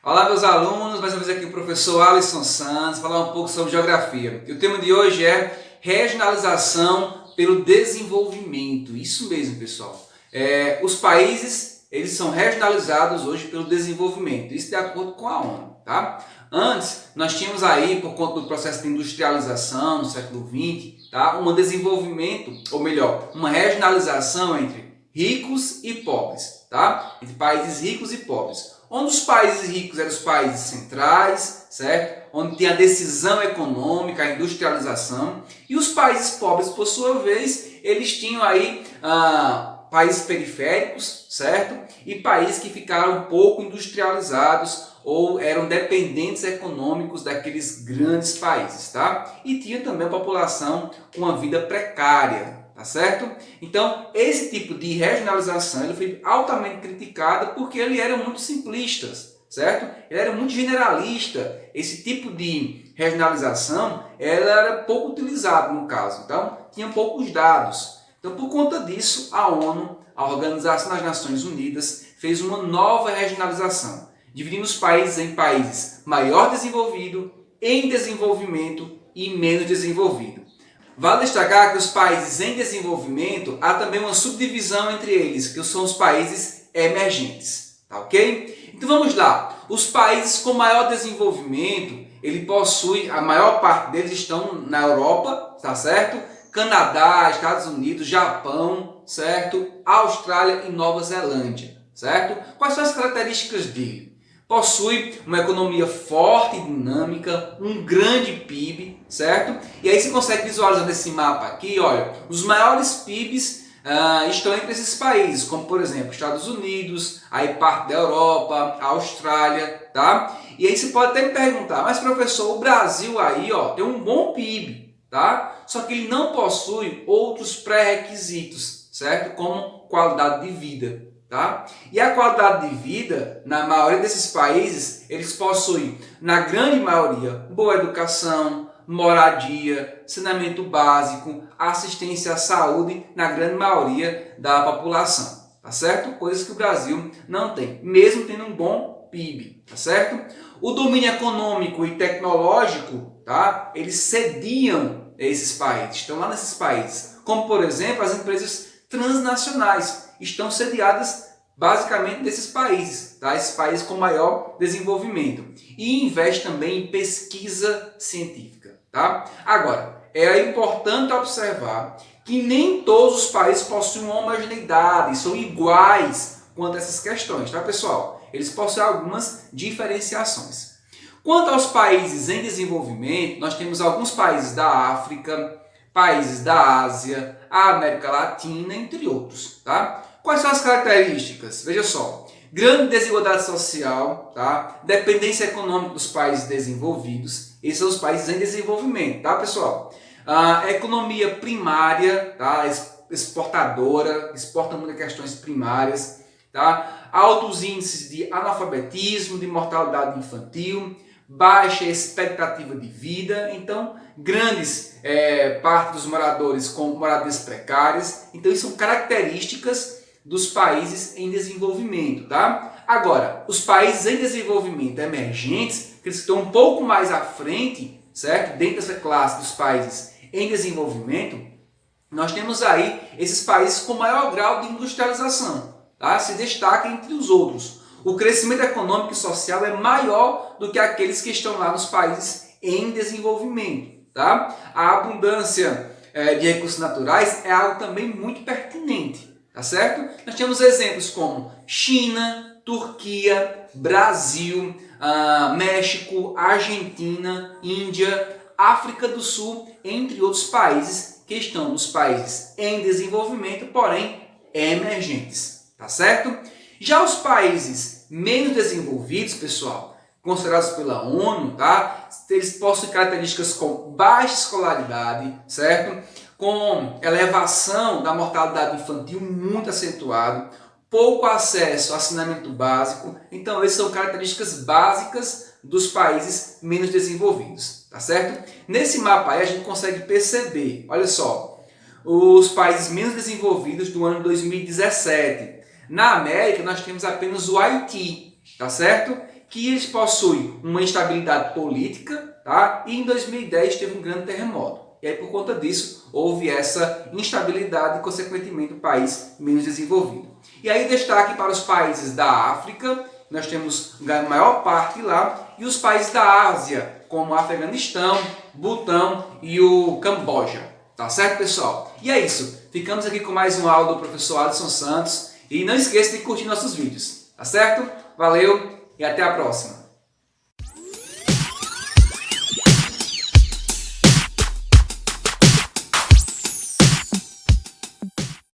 Olá, meus alunos, mais uma vez aqui o professor Alisson Santos, falar um pouco sobre geografia. E o tema de hoje é regionalização pelo desenvolvimento. Isso mesmo, pessoal. Os países, eles são regionalizados hoje pelo desenvolvimento, isso de acordo com a ONU, tá? Antes, nós tínhamos aí, por conta do processo de industrialização no século XX, tá? Um desenvolvimento, ou melhor, uma regionalização entre ricos e pobres, tá? Entre países ricos e pobres. Onde os países ricos eram os países centrais, certo? Onde tinha a decisão econômica, a industrialização, e os países pobres, por sua vez, eles tinham aí países periféricos, certo? E países que ficaram um pouco industrializados ou eram dependentes econômicos daqueles grandes países, tá? E tinha também a população com uma vida precária, tá certo? Então, esse tipo de regionalização ele foi altamente criticado porque ele era muito simplista, certo? Ele era muito generalista. Esse tipo de regionalização ela era pouco utilizado no caso, então tinha poucos dados. Então, por conta disso, a ONU, a Organização das Nações Unidas, fez uma nova regionalização, dividindo os países em países maior desenvolvido, em desenvolvimento e menos desenvolvido. Vale destacar que os países em desenvolvimento, há também uma subdivisão entre eles, que são os países emergentes, tá ok? Então vamos lá, os países com maior desenvolvimento, ele possui, a maior parte deles estão na Europa, tá certo? Canadá, Estados Unidos, Japão, certo? Austrália e Nova Zelândia, certo? Quais são as características dele? Possui uma economia forte e dinâmica, um grande PIB, certo? E aí você consegue visualizar nesse mapa aqui, olha, os maiores PIBs estão entre esses países, como por exemplo, Estados Unidos, aí parte da Europa, Austrália, tá? E aí você pode até me perguntar, mas professor, o Brasil aí, ó, tem um bom PIB, tá? Só que ele não possui outros pré-requisitos, certo? Como qualidade de vida. Tá? E a qualidade de vida, na maioria desses países, eles possuem, na grande maioria, boa educação, moradia, saneamento básico, assistência à saúde, na grande maioria da população, tá certo? Coisas que o Brasil não tem, mesmo tendo um bom PIB, tá certo? O domínio econômico e tecnológico, tá? Eles cediam esses países, estão lá nesses países, como por exemplo as empresas transnacionais, estão sediadas basicamente nesses países, tá? Esses países com maior desenvolvimento. E investe também em pesquisa científica, tá? Agora, é importante observar que nem todos os países possuem uma homogeneidade, são iguais quanto a essas questões, tá, pessoal? Eles possuem algumas diferenciações. Quanto aos países em desenvolvimento, nós temos alguns países da África, países da Ásia, a América Latina, entre outros, tá? Quais são as características? Veja só, grande desigualdade social, tá? Dependência econômica dos países desenvolvidos, esses são os países em desenvolvimento, tá, pessoal? A economia primária, tá? Exportadora, exporta muitas questões primárias, tá? Altos índices de analfabetismo, de mortalidade infantil, baixa expectativa de vida, então grandes parte dos moradores com moradias precárias, então isso são características dos países em desenvolvimento, tá? Agora, os países em desenvolvimento emergentes, que estão um pouco mais à frente, certo? Dentro dessa classe dos países em desenvolvimento, nós temos aí esses países com maior grau de industrialização, tá? Se destacam entre os outros. O crescimento econômico e social é maior do que aqueles que estão lá nos países em desenvolvimento, tá? A abundância de recursos naturais é algo também muito pertinente, tá certo? Nós temos exemplos como China, Turquia, Brasil, México, Argentina, Índia, África do Sul, entre outros países que estão nos países em desenvolvimento, porém emergentes, tá certo? Já os países menos desenvolvidos, pessoal, considerados pela ONU, tá? Eles possuem características como baixa escolaridade, certo? Com elevação da mortalidade infantil muito acentuado, pouco acesso a saneamento básico. Então, essas são características básicas dos países menos desenvolvidos, tá certo? Nesse mapa aí a gente consegue perceber, olha só, os países menos desenvolvidos do ano 2017. Na América, nós temos apenas o Haiti, tá certo? que eles possuem uma instabilidade política, tá? E em 2010 teve um grande terremoto. E aí, por conta disso, houve essa instabilidade e, consequentemente, o país menos desenvolvido. E aí, destaque para os países da África, nós temos a maior parte lá, e os países da Ásia, como o Afeganistão, Butão e o Camboja. Tá certo, pessoal? E é isso. Ficamos aqui com mais uma aula do professor Alisson Santos. E não esqueça de curtir nossos vídeos. Tá certo? Valeu e até a próxima.